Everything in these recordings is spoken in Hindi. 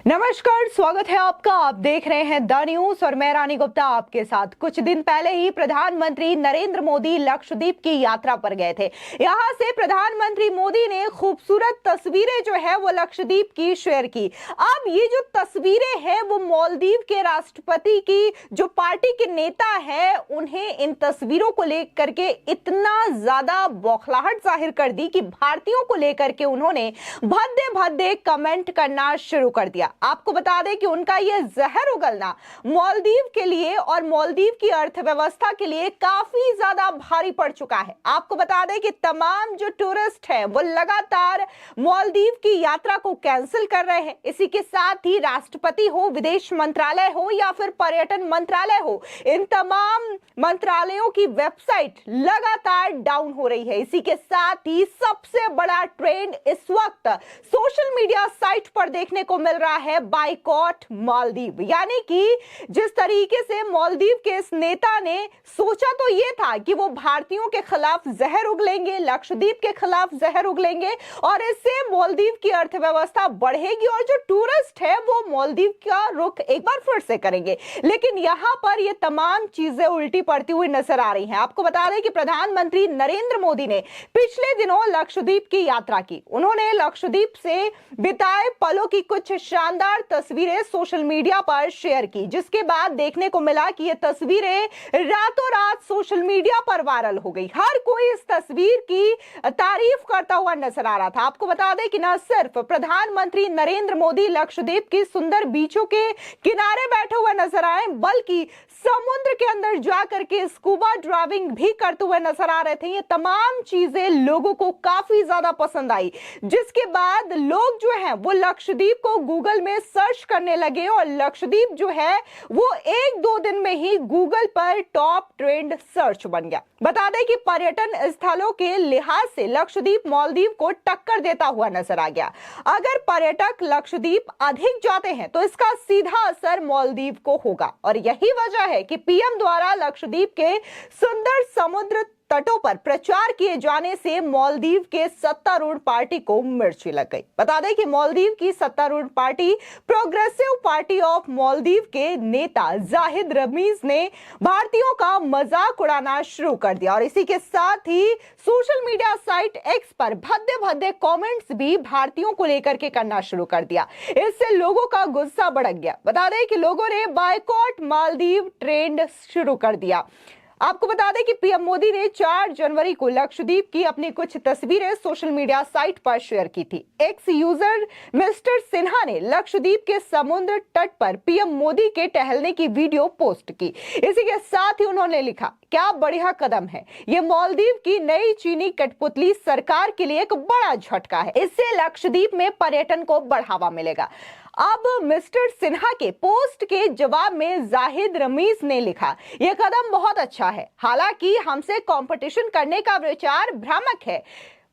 नमस्कार, स्वागत है आपका। आप देख रहे हैं द न्यूज और मैं रानी गुप्ता आपके साथ। कुछ दिन पहले ही प्रधानमंत्री नरेंद्र मोदी लक्षद्वीप की यात्रा पर गए थे। यहां से प्रधानमंत्री मोदी ने खूबसूरत तस्वीरें जो है वो लक्षद्वीप की शेयर की। अब ये जो तस्वीरें हैं वो मालदीव के राष्ट्रपति की जो पार्टी के नेता है उन्हें इन तस्वीरों को लेकर के इतना ज्यादा बौखलाहट जाहिर कर दी कि भारतीयों को लेकर के उन्होंने भद्दे भद्दे कमेंट करना शुरू कर दिया। आपको बता दें कि उनका यह जहर उगलना मालदीव के लिए और मालदीव की अर्थव्यवस्था के लिए काफी ज्यादा भारी पड़ चुका है। आपको बता दें कि तमाम जो टूरिस्ट हैं वो लगातार मालदीव की यात्रा को कैंसिल कर रहे हैं। इसी के साथ ही राष्ट्रपति हो, विदेश मंत्रालय हो या फिर पर्यटन मंत्रालय हो, इन तमाम मंत्रालयों की वेबसाइट लगातार डाउन हो रही है। इसी के साथ ही सबसे बड़ा ट्रेंड इस वक्त सोशल मीडिया साइट पर देखने को मिल रहा है बाइकॉट मालदीव। यानी कि जिस तरीके से मालदीव के इस नेता ने सोचा तो ये था कि वो भारतीयों के खिलाफ जहर उगलेंगे, लक्षद्वीप के खिलाफ जहर उगलेंगे और इससे मालदीव की अर्थव्यवस्था बढ़ेगी और जो टूरिस्ट है वो मालदीव का रुख एक बार फिर से करेंगे। लेकिन यहां पर ये तमाम चीजें उल्टी पड़ती हुई नजर आ रही हैं। आपको बता दें कि प्रधानमंत्री नरेंद्र मोदी ने पिछले दिनों लक्षद्वीप की यात्रा की। उन्होंने लक्षद्वीप से बिताए पलों की कुछ शानदार तस्वीरें सोशल मीडिया पर शेयर की, जिसके बाद देखने को मिला कि ये तस्वीरें रातों रात सोशल मीडिया पर वायरल हो गई। हर कोई इस तस्वीर की तारीफ करता हुआ नजर आ रहा था। आपको बता दें कि न सिर्फ प्रधानमंत्री नरेंद्र मोदी लक्षद्वीप की सुंदर बीचों के किनारे बैठे हुए नजर आए, बल्कि समुद्र के अंदर जाकर के स्कूबा ड्राइविंग भी करते हुए नजर आ रहे थे। ये तमाम चीजें लोगों को काफी ज्यादा पसंद आई, जिसके बाद लोग जो हैं वो लक्षद्वीप को गूगल में सर्च करने लगे और लक्षद्वीप जो है वो एक दो दिन में ही गूगल पर टॉप ट्रेंड सर्च बन गया। बता दें कि पर्यटन स्थलों के लिहाज से लक्षद्वीप मालदीव को टक्कर देता हुआ नजर आ गया। अगर पर्यटक लक्षद्वीप अधिक जाते हैं तो इसका सीधा असर मालदीव को होगा और यही वजह है कि पीएम द्वारा लक्षद्वीप के सुंदर समुद्र तटों पर प्रचार किए जाने से मालदीव के सत्तारूढ़ पार्टी को मिर्ची लग गई। बता दें कि मालदीव की सत्तारूढ़ party progressive party of Maldives के नेता जाहिद रमीज ने भारतीयों का मजाक उड़ाना शुरू कर दिया और इसी के साथ ही सोशल मीडिया साइट एक्स पर भद्दे भद्दे कमेंट्स भी भारतीयों को लेकर के करना शुरू कर दिया। इससे लोगों का गुस्सा भड़क गया। बता दें कि लोगों ने बायकॉट मालदीव ट्रेंड शुरू कर दिया। आपको बता दें कि पीएम मोदी ने 4 जनवरी को लक्षद्वीप की अपनी कुछ तस्वीरें सोशल मीडिया साइट पर शेयर की थी। एक्स यूजर मिस्टर सिन्हा ने लक्षद्वीप के समुद्र तट पर पीएम मोदी के टहलने की वीडियो पोस्ट की। इसी के साथ ही उन्होंने लिखा, क्या बढ़िया कदम है, ये मालदीव की नई चीनी कठपुतली सरकार के लिए एक बड़ा झटका है। इससे लक्षद्वीप में पर्यटन को बढ़ावा मिलेगा। अब मिस्टर सिन्हा के पोस्ट के जवाब में जाहिद रमीज ने लिखा, यह कदम बहुत अच्छा है, हालांकि हमसे कंपटीशन करने का विचार भ्रामक है।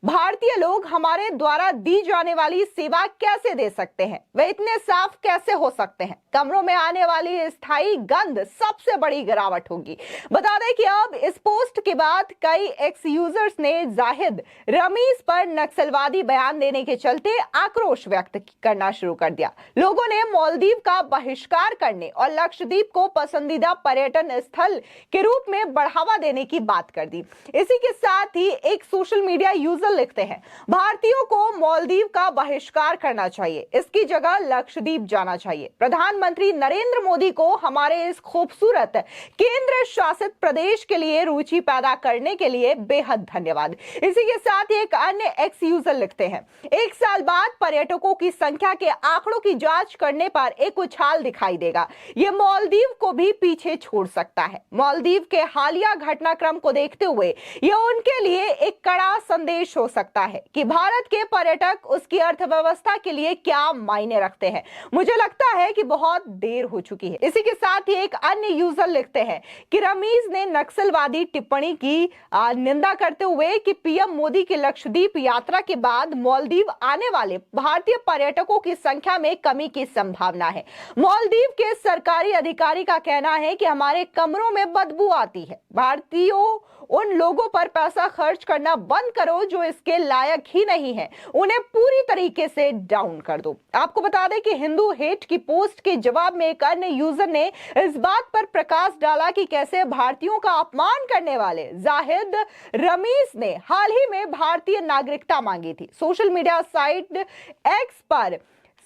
भारतीय लोग हमारे द्वारा दी जाने वाली सेवा कैसे दे सकते हैं, वे इतने साफ कैसे हो सकते हैं। कमरों में आने वाली स्थायी गंध सबसे बड़ी गिरावट होगी। बता दें कि अब इस पोस्ट के बाद कई एक्स यूजर्स ने जाहिद रमीज पर नक्सलवादी बयान देने के चलते आक्रोश व्यक्त करना शुरू कर दिया। लोगों ने मालदीव का बहिष्कार करने और लक्षद्वीप को पसंदीदा पर्यटन स्थल के रूप में बढ़ावा देने की बात कर दी। इसी के साथ ही एक सोशल मीडिया यूजर लिखते हैं, भारतीयों को मालदीव का बहिष्कार करना चाहिए, इसकी जगह लक्षद्वीप जाना चाहिए। प्रधानमंत्री नरेंद्र मोदी को हमारे इस खूबसूरत केंद्र शासित प्रदेश के लिए रुचि पैदा करने के लिए बेहद धन्यवाद। इसी के साथ ही एक अन्य एक्स यूजर लिखते हैं, एक साल बाद पर्यटकों की संख्या के आंकड़ों की जांच करने पर एक उछाल दिखाई देगा। यह मालदीव को भी पीछे छोड़ सकता है। मालदीव के हालिया घटनाक्रम को देखते हुए यह उनके लिए एक कड़ा संदेश हो सकता है कि भारत के पर्यटक उसकी अर्थव्यवस्था के लिए क्या मायने रखते हैं। मुझे लगता है कि बहुत देर हो चुकी है। इसी के साथ ही एक अन्य यूजर लिखते हैं कि रमीज ने नक्सलवादी टिप्पणी की निंदा करते हुए कि पीएम मोदी की लक्षद्वीप यात्रा के बाद मालदीव आने वाले भारतीय पर्यटकों की संख्या में कमी की संभावना है। मालदीव के सरकारी अधिकारी का कहना है कि हमारे कमरों में बदबू आती है। भारतीयों उन लोगों पर पैसा खर्च करना बंद करो जो जो इसके लायक ही नहीं है उन्हें पूरी तरीके से डाउन कर दो। आपको बता दें कि हिंदू हेट की पोस्ट के जवाब में एक अन्य यूजर ने इस बात पर प्रकाश डाला कि कैसे भारतीयों का अपमान करने वाले जाहिद रमीज ने हाल ही में भारतीय नागरिकता मांगी थी। सोशल मीडिया साइट एक्स पर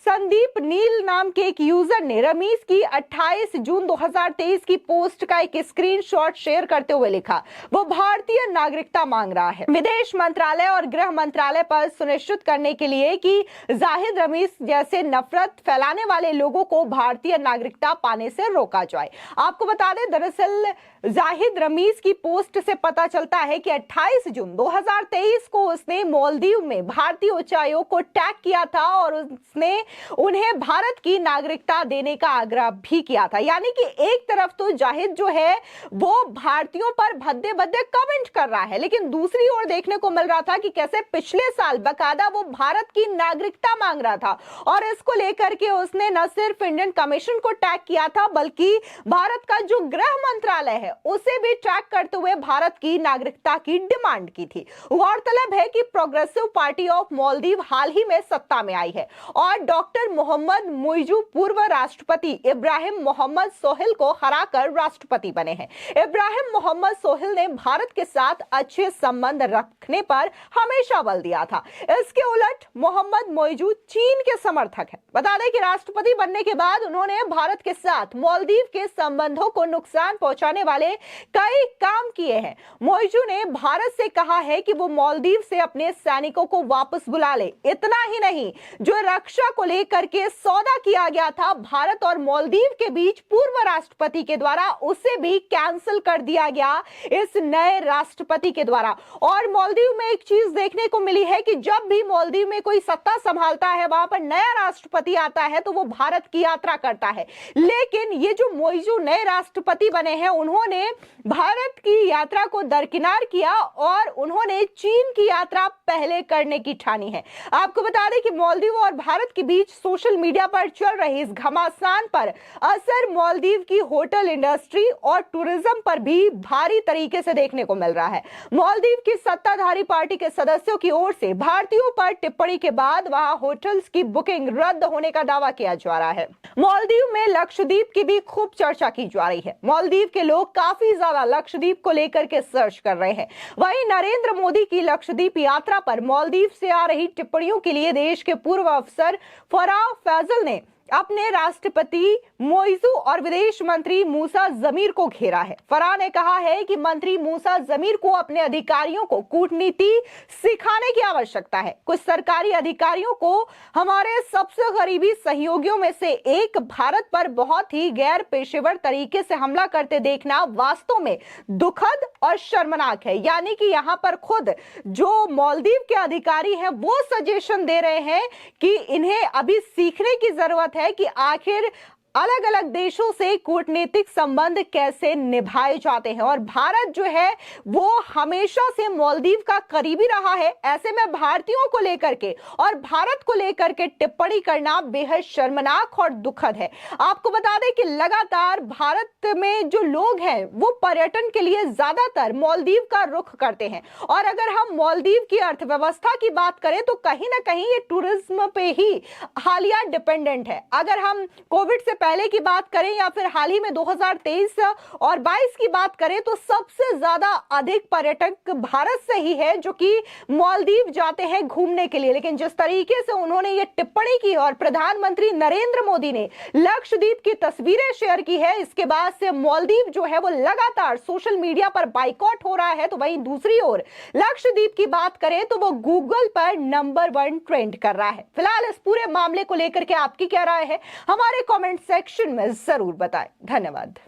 संदीप नील नाम के एक यूजर ने रमीज की 28 जून 2023 की पोस्ट का एक स्क्रीनशॉट शेयर करते हुए लिखा, वो भारतीय नागरिकता मांग रहा है विदेश मंत्रालय और गृह मंत्रालय पर सुनिश्चित करने के लिए कि जाहिद रमीज जैसे नफरत फैलाने वाले लोगों को भारतीय नागरिकता पाने से रोका जाए। आपको बता दें, दरअसल जाहिद रमीज की पोस्ट से पता चलता है कि 28 जून 2023 को उसने मालदीव में भारतीय उच्चायोग को टैग किया था और उसने उन्हें भारत की नागरिकता देने का आग्रह भी किया था। यानी कि एक तरफ तो जाहिद जो है वो भारतीयों पर भद्दे भद्दे कमेंट कर रहा है, लेकिन दूसरी ओर देखने को मिल रहा था कि कैसे पिछले साल बकायदा वो भारत की नागरिकता मांग रहा था और इसको लेकर के उसने न सिर्फ इंडियन कमीशन को टैग किया था बल्कि भारत का जो गृह मंत्रालय है उसे भी टैग करते हुए भारत की नागरिकता की डिमांड की थी। गौरतलब है कि प्रोग्रेसिव पार्टी ऑफ मालदीव हाल ही में सत्ता में आई है और डॉक्टर मोहम्मद मुइजू पूर्व राष्ट्रपति इब्राहिम मोहम्मद सोहेल को हराकर राष्ट्रपति बने हैं। इब्राहिम मोहम्मद सोहेल ने भारत के साथ अच्छे संबंध रखने पर हमेशा बल दिया था। इसके उलट मोहम्मद मुइजू चीन के समर्थक हैं। बता दें कि राष्ट्रपति बनने के बाद उन्होंने भारत के साथ मालदीव के संबंधों को नुकसान पहुंचाने वाले कई काम किए हैं। मुइजू ने भारत से कहा है कि वो मालदीव से अपने सैनिकों को वापस बुला ले। इतना ही नहीं, जो रक्षा को लेकर के सौदा किया गया था भारत और मालदीव के बीच पूर्व राष्ट्रपति के द्वारा, उसे भी कैंसिल कर दिया गया इस नए राष्ट्रपति के द्वारा। और मालदीव में एक चीज देखने को मिली है कि जब भी मालदीव में कोई सत्ता संभालता है, वहां पर नया राष्ट्रपति आता है तो वो भारत की यात्रा करता है। लेकिन ये जो मुइजू नए राष्ट्रपति बने हैं, उन्होंने भारत की यात्रा को दरकिनार किया और उन्होंने चीन की यात्रा पहले करने की ठानी है। आपको बता दें कि मालदीव और भारत के बीच सोशल मीडिया पर चल रही इस घमासान पर असर मालदीव की होटल इंडस्ट्री और टूरिज्म पर भी भारी तरीके से देखने को मिल रहा है। मालदीव की सत्ताधारी पार्टी के सदस्यों की ओर से भारतीयों पर टिप्पणी के बाद वहां होटल्स की बुकिंग रद्द होने का दावा किया जा रहा है। मालदीव में लक्षद्वीप की भी खूब चर्चा की जा रही है। मालदीव के लोग काफी ज्यादा लक्षद्वीप को लेकर के सर्च कर रहे हैं। वहीं नरेंद्र मोदी की लक्षद्वीप यात्रा पर मालदीव से आ रही टिप्पणियों के लिए देश के पूर्व अफसर फराह फैजल ने अपने राष्ट्रपति मोइजू और विदेश मंत्री मूसा जमीर को घेरा है। फराह ने कहा है कि मंत्री मूसा जमीर को अपने अधिकारियों को कूटनीति सिखाने की आवश्यकता है। कुछ सरकारी अधिकारियों को हमारे सबसे करीबी सहयोगियों में से एक भारत पर बहुत ही गैर पेशेवर तरीके से हमला करते देखना वास्तव में दुखद और शर्मनाक है। यानी कि यहाँ पर खुद जो मालदीव के अधिकारी हैं वो सजेशन दे रहे हैं कि इन्हें अभी सीखने की जरूरत है कि आखिर अलग अलग देशों से कूटनीतिक संबंध कैसे निभाए जाते हैं। और भारत जो है वो हमेशा से मालदीव का करीबी रहा है। ऐसे में भारतीयों को लेकर के और भारत को लेकर के टिप्पणी करना बेहद शर्मनाक और दुखद है। आपको बता दें कि लगातार भारत में जो लोग हैं वो पर्यटन के लिए ज्यादातर मालदीव का रुख करते हैं। और अगर हम मालदीव की अर्थव्यवस्था की बात करें तो कहीं ना कहीं ये टूरिज्म पे ही हालिया डिपेंडेंट है। अगर हम कोविड से पहले की बात करें या फिर हाल ही में 2023 और 22 की बात करें तो सबसे ज्यादा अधिक पर्यटक भारत से ही है जो कि मालदीव जाते हैं घूमने के लिए। लेकिन जिस तरीके से उन्होंने ये टिप्पणी की और प्रधानमंत्री नरेंद्र मोदी ने लक्षद्वीप की तस्वीरें शेयर की है, इसके बाद से मालदीव जो है वो लगातार सोशल मीडिया पर बाइकॉट हो रहा है। तो वहीं दूसरी ओर लक्षद्वीप की बात करें तो वो गूगल पर नंबर 1 ट्रेंड कर रहा है। फिलहाल इस पूरे मामले को लेकर के आपकी क्या राय है, हमारे कमेंट सेक्शन में जरूर बताएं। धन्यवाद।